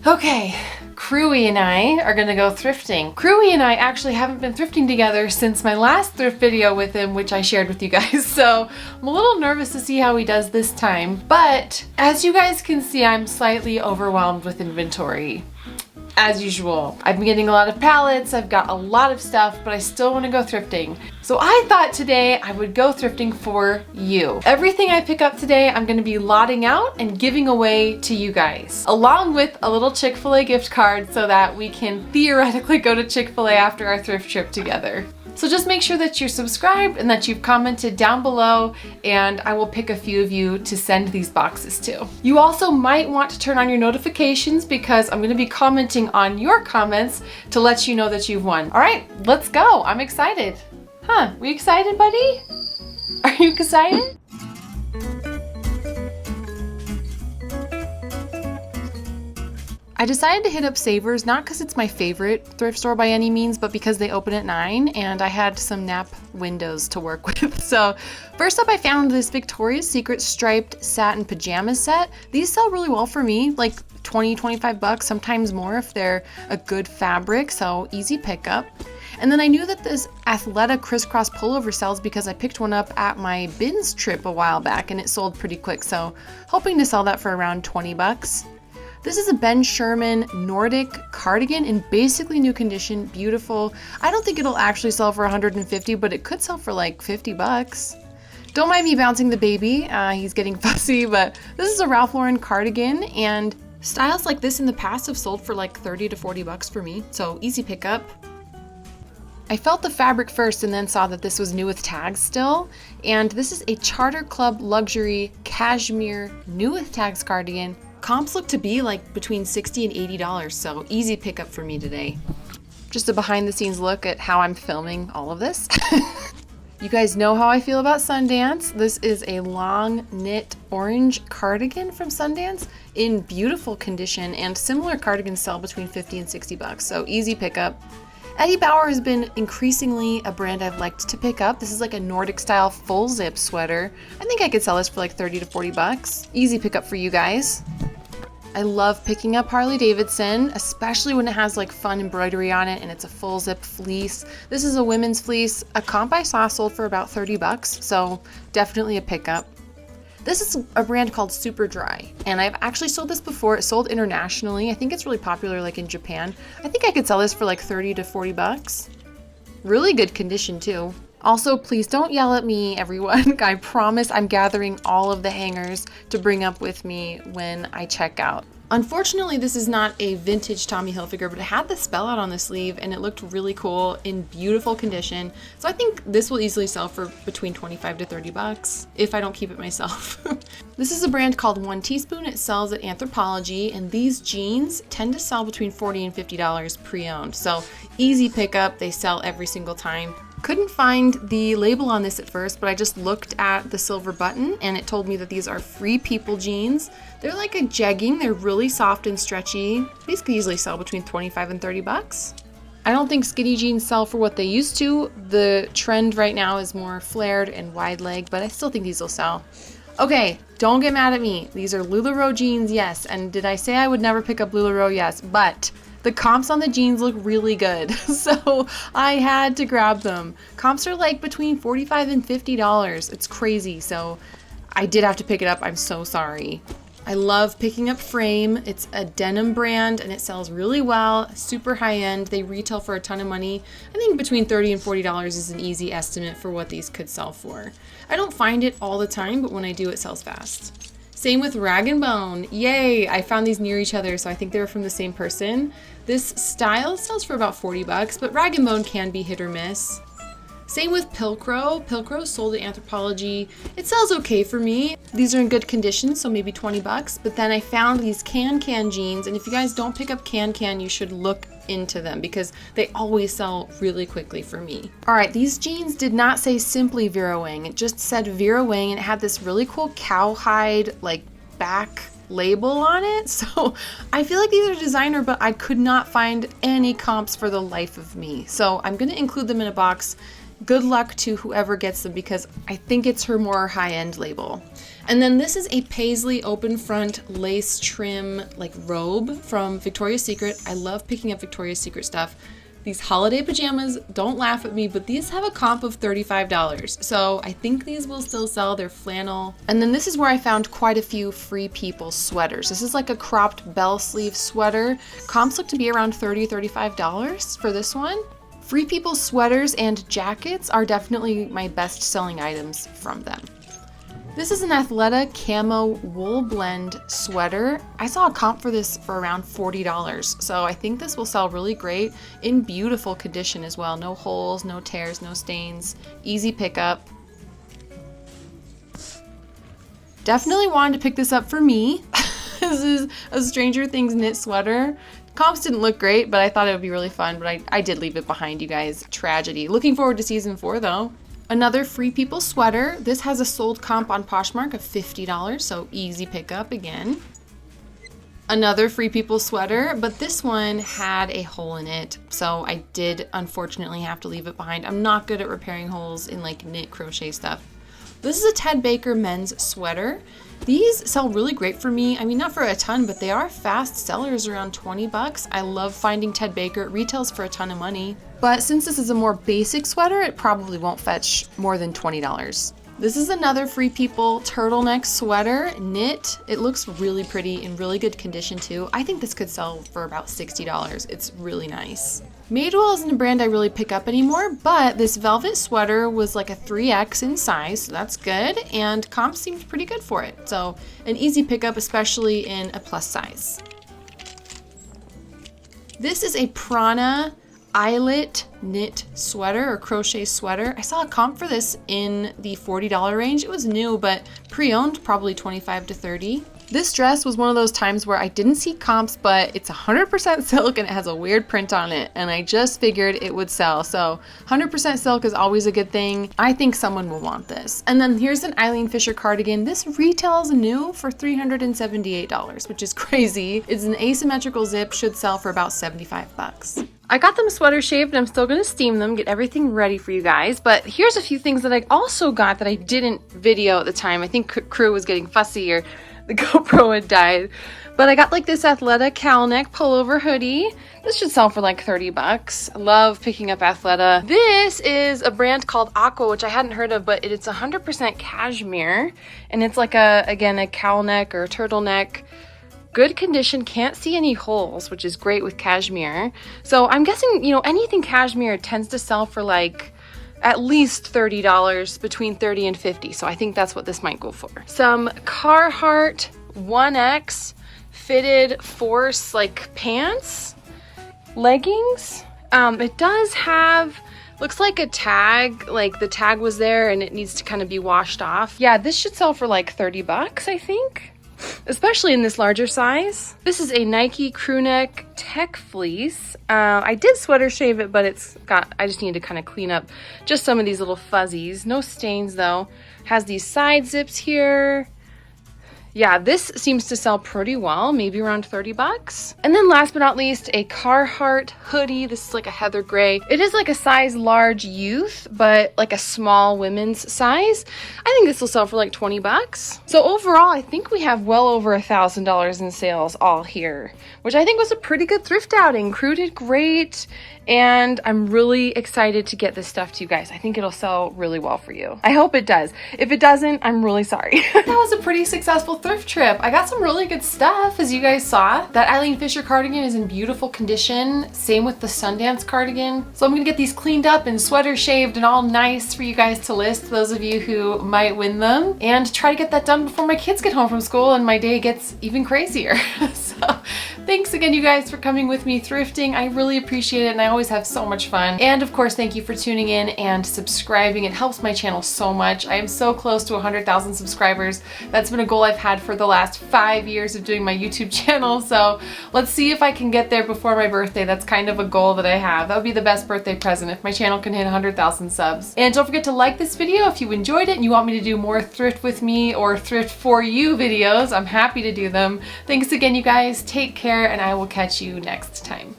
Okay, Crewy and I are gonna go thrifting. Crewy and I actually haven't been thrifting together since my last thrift video with him, which I shared with you guys, so I'm a little nervous to see how he does this time. But as you guys can see, I'm slightly overwhelmed with inventory. As usual, I've been getting a lot of pallets, I've got a lot of stuff, but I still want to go thrifting. So I thought today I would go thrifting for you. Everything I pick up today, I'm going to be lotting out and giving away to you guys, along with a little Chick-fil-A gift card so that we can theoretically go to Chick-fil-A after our thrift trip together. So just make sure that you're subscribed and that you've commented down below, and I will pick a few of you to send these boxes to. You also might want to turn on your notifications because I'm going to be commenting on your comments to let you know that you've won. All right, let's go. I'm excited. Huh, we excited, buddy? Are you excited? I decided to hit up Savers, not because it's my favorite thrift store by any means, but because they open at 9 and I had some nap windows to work with. So first up, I found this Victoria's Secret striped satin pajama set. These sell really well for me, like 20, 25 bucks, sometimes more if they're a good fabric, so easy pickup. And then I knew that this Athleta crisscross pullover sells because I picked one up at my bins trip a while back and it sold pretty quick, so hoping to sell that for around 20 bucks. This is a Ben Sherman Nordic cardigan in basically new condition, beautiful. I don't think it'll actually sell for 150, but it could sell for like 50 bucks. Don't mind me bouncing the baby, he's getting fussy, but this is a Ralph Lauren cardigan, and styles like this in the past have sold for like 30 to 40 bucks for me, so easy pickup. I felt the fabric first and then saw that this was new with tags still, and this is a Charter Club luxury cashmere new with tags cardigan. Comps look to be like between $60 and $80, so easy pickup for me today. Just a behind the scenes look at how I'm filming all of this. You guys know how I feel about Sundance. This is a long knit orange cardigan from Sundance in beautiful condition, and similar cardigans sell between 50 and 60 bucks, so easy pickup. Eddie Bauer has been increasingly a brand I've liked to pick up. This is like a Nordic style full zip sweater. I think I could sell this for like 30 to 40 bucks. Easy pickup for you guys. I love picking up Harley Davidson, especially when it has like fun embroidery on it and it's a full zip fleece. This is a women's fleece. A comp I saw sold for about 30 bucks, so definitely a pickup. This is a brand called Super Dry, and I've actually sold this before. It sold internationally. I think it's really popular like in Japan. I think I could sell this for like 30 to 40 bucks. Really good condition too. Also, please don't yell at me, everyone. I promise I'm gathering all of the hangers to bring up with me when I check out. Unfortunately, this is not a vintage Tommy Hilfiger, but it had the spell out on the sleeve and it looked really cool in beautiful condition. So I think this will easily sell for between 25 to 30 bucks if I don't keep it myself. This is a brand called One Teaspoon. It sells at Anthropologie, and these jeans tend to sell between $40 and $50 pre-owned. So easy pickup, they sell every single time. Couldn't find the label on this at first, but I just looked at the silver button and it told me that these are Free People jeans. They're like a jegging, they're really soft and stretchy. These could easily sell between 25 and 30 bucks. I don't think skinny jeans sell for what they used to. The trend right now is more flared and wide leg, but I still think these will sell. Okay, don't get mad at me. These are Lularoe jeans, yes. And did I say I would never pick up Lularoe? Yes, but the comps on the jeans look really good, so I had to grab them. Comps are like between $45 and $50. It's crazy, so I did have to pick it up. I'm so sorry. I love picking up Frame. It's a denim brand and it sells really well, super high end. They retail for a ton of money. I think between $30 and $40 is an easy estimate for what these could sell for. I don't find it all the time, but when I do, it sells fast. Same with Rag & Bone. Yay! I found these near each other, so I think they were from the same person. This style sells for about 40 bucks, but Rag & Bone can be hit or miss. Same with Pilcrow. Pilcrow sold at Anthropologie. It sells okay for me. These are in good condition, so maybe 20 bucks. But then I found these Can jeans, and if you guys don't pick up Can, you should look into them because they always sell really quickly for me. All right, these jeans did not say simply Vera Wang. It just said Vera Wang, and it had this really cool cowhide like back label on it. So I feel like these are designer, but I could not find any comps for the life of me. So I'm gonna include them in a box good luck to whoever gets them because I think it's her more high-end label. And then this is a paisley open front lace trim like robe from Victoria's Secret. I love picking up Victoria's Secret stuff. These holiday pajamas, don't laugh at me, but these have a comp of $35. So I think these will still sell. They're flannel. And then this is where I found quite a few Free People sweaters. This is like a cropped bell sleeve sweater. Comps look to be around $30, $35 for this one. Free People sweaters and jackets are definitely my best selling items from them. This is an Athleta camo wool blend sweater. I saw a comp for this for around $40, so I think this will sell really great in beautiful condition as well. No holes, no tears, no stains, easy pickup. Definitely wanted to pick this up for me. This is a Stranger Things knit sweater. Comps didn't look great, but I thought it would be really fun, but I did leave it behind, you guys. Tragedy. Looking forward to season 4 though. Another Free People sweater. This has a sold comp on Poshmark of $50, so easy pickup again. Another Free People sweater, but this one had a hole in it, so I did unfortunately have to leave it behind. I'm not good at repairing holes in like knit crochet stuff. This is a Ted Baker men's sweater. These sell really great for me. I mean, not for a ton, but they are fast sellers, around 20 bucks. I love finding Ted Baker. It retails for a ton of money. But since this is a more basic sweater, it probably won't fetch more than $20. This is another Free People turtleneck sweater, knit. It looks really pretty, in really good condition too. I think this could sell for about $60. It's really nice. Madewell isn't a brand I really pick up anymore, but this velvet sweater was like a 3X in size, so that's good, and comp seemed pretty good for it. So an easy pickup, especially in a plus size. This is a Prana eyelet knit sweater or crochet sweater. I saw a comp for this in the $40 range. It was new, but pre-owned, probably $25 to $30. This dress was one of those times where I didn't see comps, but it's 100% silk and it has a weird print on it, and I just figured it would sell. So 100% silk is always a good thing. I think someone will want this. And then here's an Eileen Fisher cardigan. This retails new for $378, which is crazy. It's an asymmetrical zip, should sell for about 75 bucks. I got them sweater shaved and I'm still gonna steam them, get everything ready for you guys. But here's a few things that I also got that I didn't video at the time. I think crew was getting fussy or the GoPro had died. But I got like this Athleta cowl neck pullover hoodie. This should sell for like 30 bucks. I love picking up Athleta. This is a brand called Aqua, which I hadn't heard of, but it's 100% cashmere. And it's like again, a cowl neck or a turtleneck. Good condition, can't see any holes, which is great with cashmere. So I'm guessing, you know, anything cashmere tends to sell for like at least $30, between $30 and $50. So I think that's what this might go for. Some Carhartt 1X fitted force like pants, leggings. It does have, looks like a tag, like the tag was there and it needs to kind of be washed off. Yeah, this should sell for like 30 bucks, I think. Especially in this larger size. This is a Nike crew neck tech fleece. I did sweater shave it, but I just need to kind of clean up just some of these little fuzzies. No stains though. Has these side zips here. Yeah, this seems to sell pretty well, maybe around 30 bucks. And then last but not least, a Carhartt hoodie. This is like a heather gray. It is like a size large youth, but like a small women's size. I think this will sell for like 20 bucks. So overall, I think we have well over $1,000 in sales all here, which I think was a pretty good thrift outing. Crew did great. And I'm really excited to get this stuff to you guys. I think it'll sell really well for you. I hope it does. If it doesn't, I'm really sorry. That was a pretty successful thrift trip. I got some really good stuff, as you guys saw. That Eileen Fisher cardigan is in beautiful condition. Same with the Sundance cardigan. So I'm gonna get these cleaned up and sweater shaved and all nice for you guys to list, those of you who might win them, and try to get that done before my kids get home from school and my day gets even crazier. So thanks again, you guys, for coming with me thrifting. I really appreciate it, and I always have so much fun. And of course, thank you for tuning in and subscribing. It helps my channel so much. I am so close to 100,000 subscribers. That's been a goal I've had for the last 5 years of doing my YouTube channel. So let's see if I can get there before my birthday. That's kind of a goal that I have. That would be the best birthday present if my channel can hit 100,000 subs. And don't forget to like this video if you enjoyed it and you want me to do more thrift with me or thrift for you videos. I'm happy to do them. Thanks again, you guys. Take care, and I will catch you next time.